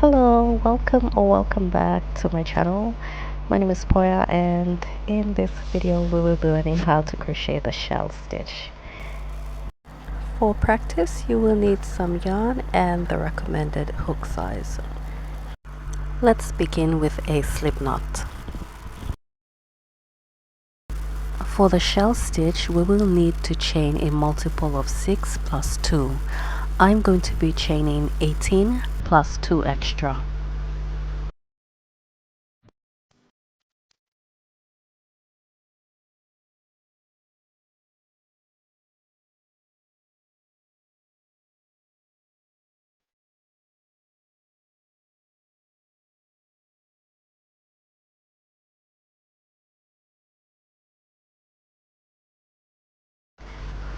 Hello, welcome back to my channel. My name is Poya, and in this video we will be learning how to crochet the shell stitch. For practice you will need some yarn and the recommended hook size. Let's begin with a slip knot. For the shell stitch we will need to chain a multiple of 6 plus 2. I'm going to be chaining 18 plus 2 extra.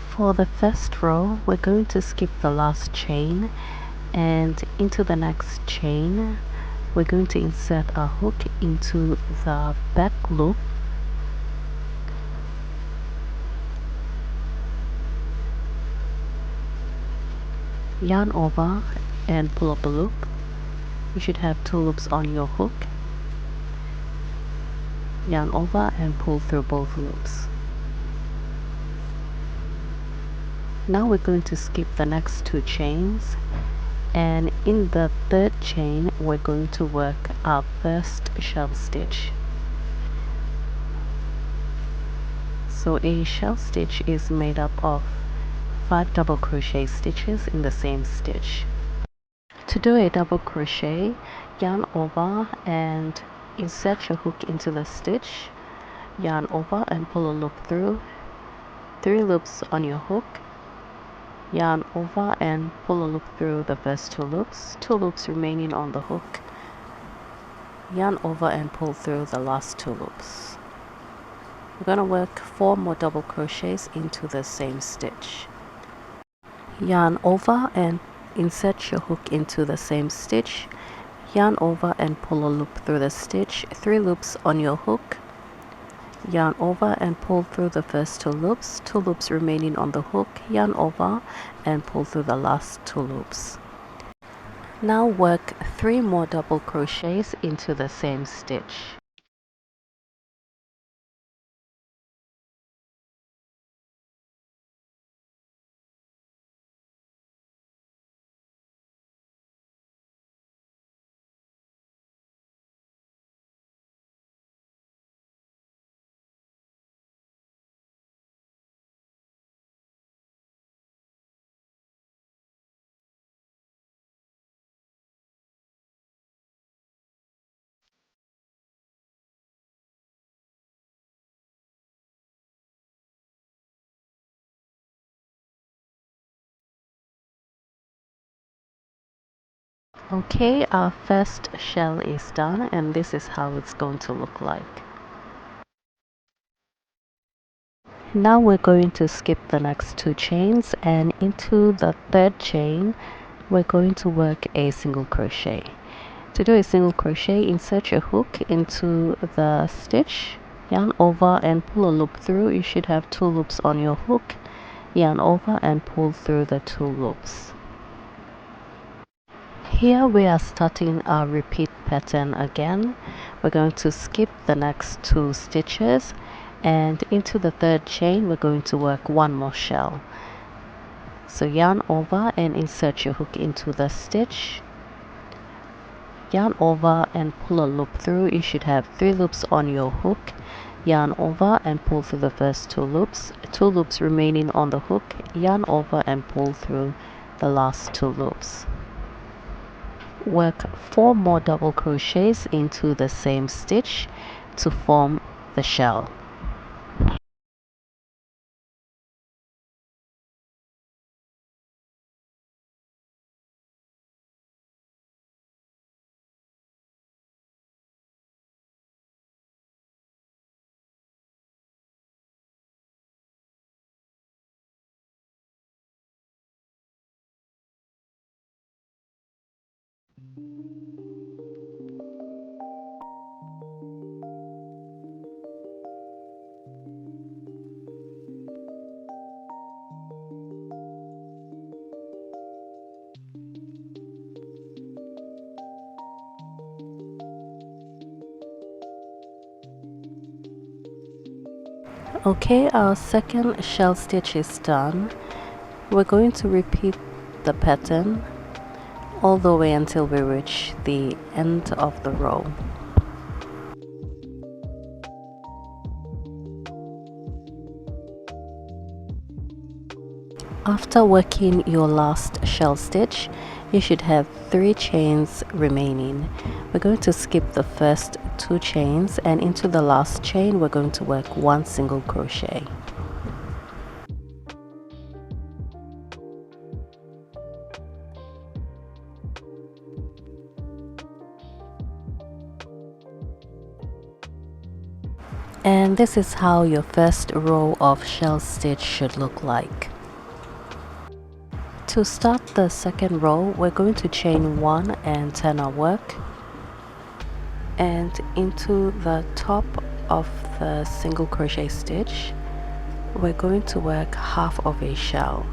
For the first row, we're going to skip the last chain, and into the next chain, we're going to insert a hook into the back loop, yarn over and pull up a loop. You should have 2 loops on your hook, yarn over and pull through both loops. Now we're going to skip the next 2 chains, and in the third chain we're going to work our first shell stitch. So a shell stitch is made up of 5 double crochet stitches in the same stitch. To do a double crochet, yarn over and insert your hook into the stitch, yarn over and pull a loop through, 3 loops on your hook, yarn over and pull a loop through the first 2 loops, 2 loops remaining on the hook, yarn over and pull through the last 2 loops. We're going to work 4 more double crochets into the same stitch. Yarn over and insert your hook into the same stitch, yarn over and pull a loop through the stitch, 3 loops on your hook, yarn over and pull through the first 2 loops, 2 loops remaining on the hook, yarn over and pull through the last 2 loops. Now work 3 more double crochets into the same stitch. Okay, our first shell is done, and this is how it's going to look like. Now we're going to skip the next 2 chains, and into the third chain we're going to work a single crochet. To do a single crochet, insert your hook into the stitch, yarn over and pull a loop through. You should have 2 loops on your hook, yarn over and pull through the 2 loops. Here we are starting our repeat pattern again. We're going to skip the next 2 stitches, and into the third chain we're going to work 1 more shell. So yarn over and insert your hook into the stitch, yarn over and pull a loop through. You should have 3 loops on your hook, yarn over and pull through the first 2 loops, 2 loops remaining on the hook, yarn over and pull through the last 2 loops. Work 4 more double crochets into the same stitch to form the shell. Okay, our second shell stitch is done. We're going to repeat the pattern all the way until we reach the end of the row. After working your last shell stitch, you should have 3 chains remaining. We're going to skip the first 2 chains, and into the last chain we're going to work 1 single crochet. And this is how your first row of shell stitch should look like. To start the second row, we're going to chain 1 and turn our work, and into the top of the single crochet stitch we're going to work half of a shell.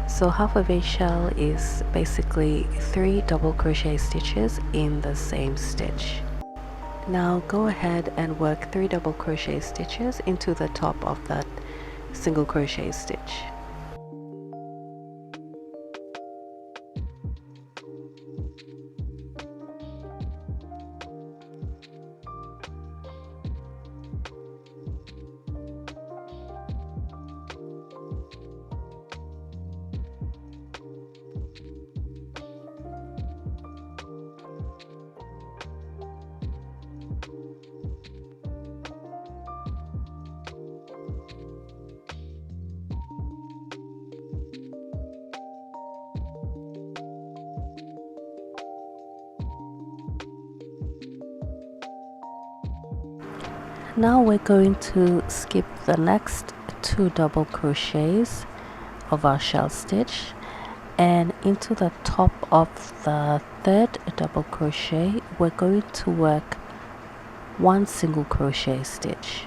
So half of a shell is basically 3 double crochet stitches in the same stitch. Now go ahead and work 3 double crochet stitches into the top of that single crochet stitch. Now we're going to skip the next 2 double crochets of our shell stitch, and into the top of the third double crochet we're going to work 1 single crochet stitch.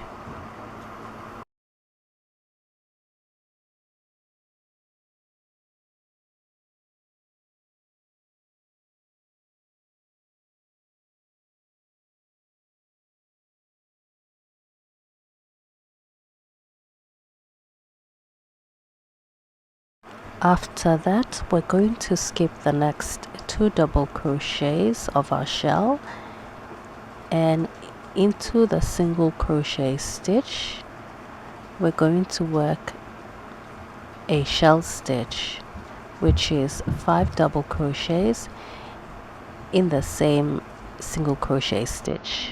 After that we're going to skip the next 2 double crochets of our shell, and into the single crochet stitch we're going to work a shell stitch, which is 5 double crochets in the same single crochet stitch.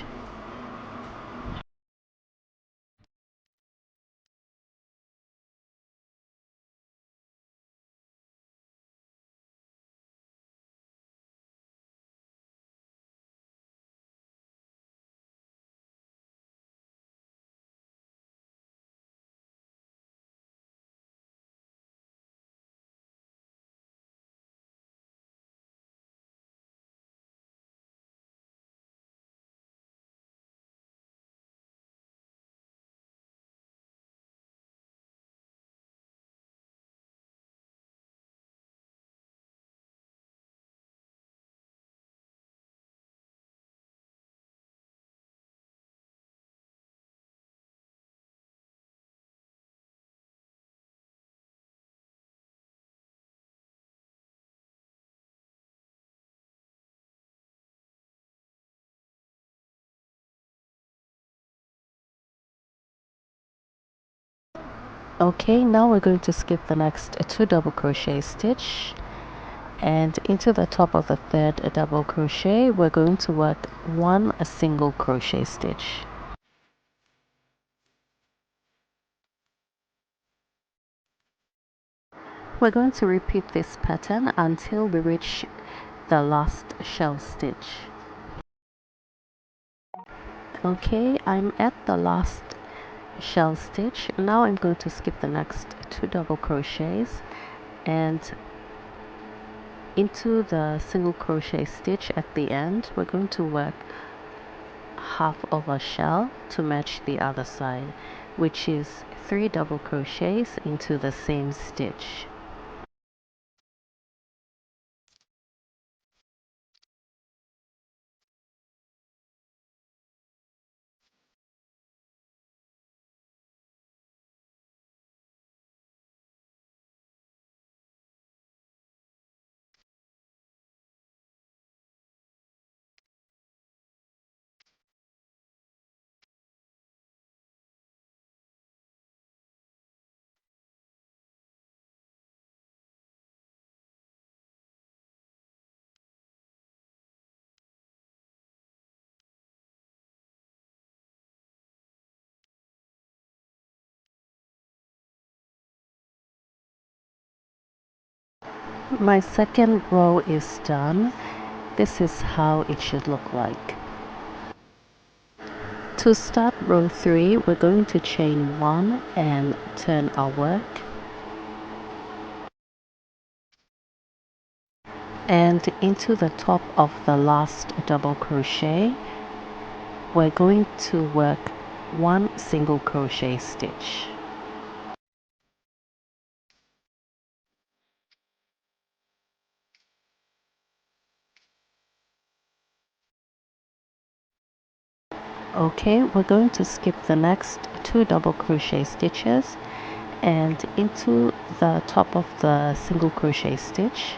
Okay, now we're going to skip the next 2 double crochet stitch, and into the top of the third double crochet we're going to work 1 single crochet stitch. We're going to repeat this pattern until we reach the last shell stitch. Okay, I'm at the last shell stitch. Now I'm going to skip the next 2 double crochets, and into the single crochet stitch at the end we're going to work half of a shell to match the other side, which is 3 double crochets into the same stitch. My second row is done. This is how it should look like. To start row 3, we're going to chain 1 and turn our work. And into the top of the last double crochet, we're going to work 1 single crochet stitch. Okay, we're going to skip the next 2 double crochet stitches, and into the top of the single crochet stitch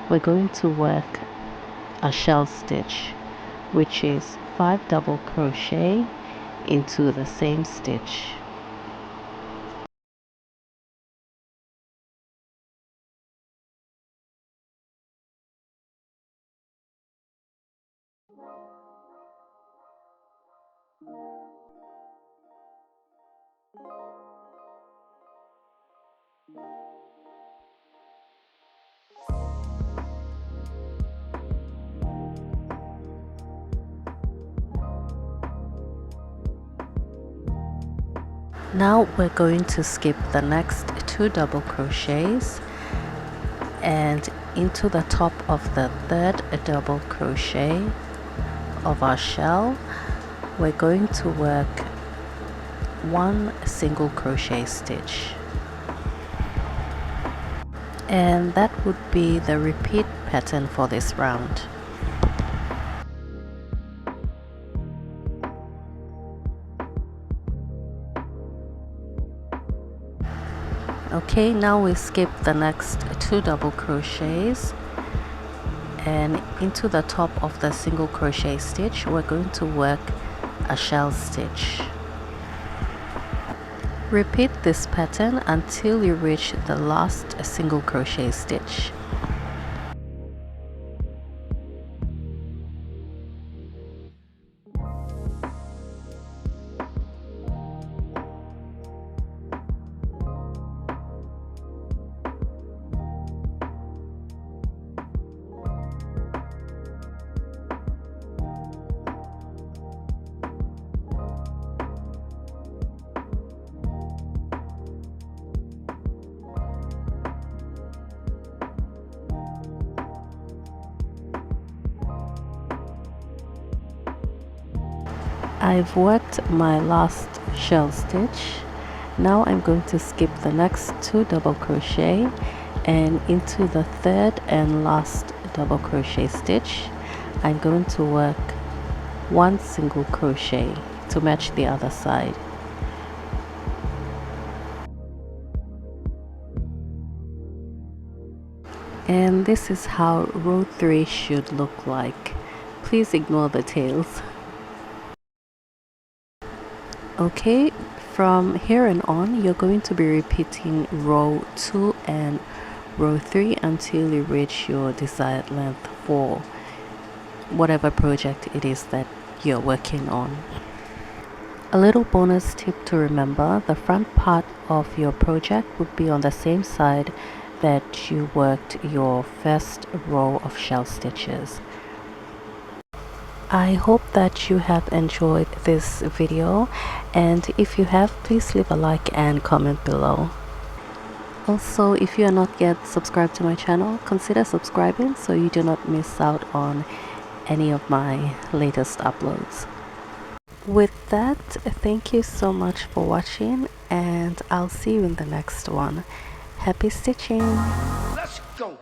we're going to work a shell stitch, which is 5 double crochet into the same stitch. Now we're going to skip the next 2 double crochets, and into the top of the 3rd double crochet of our shell we're going to work 1 single crochet stitch, and that would be the repeat pattern for this round. Okay, now we skip the next 2 double crochets, and into the top of the single crochet stitch we're going to work a shell stitch. Repeat this pattern until you reach the last single crochet stitch. I've worked my last shell stitch. Now I'm going to skip the next 2 double crochet, and into the 3rd and last double crochet stitch I'm going to work 1 single crochet to match the other side. And this is how row 3 should look like. Please ignore the tails. Okay, from here and on you're going to be repeating row 2 and row 3 until you reach your desired length for whatever project it is that you're working on. A little bonus tip to remember: the front part of your project would be on the same side that you worked your first row of shell stitches. I hope that you have enjoyed this video, and if you have, please leave a like and comment below. Also, if you are not yet subscribed to my channel, consider subscribing so you do not miss out on any of my latest uploads. With that, thank you so much for watching, and I'll see you in the next one. Happy stitching! Let's go!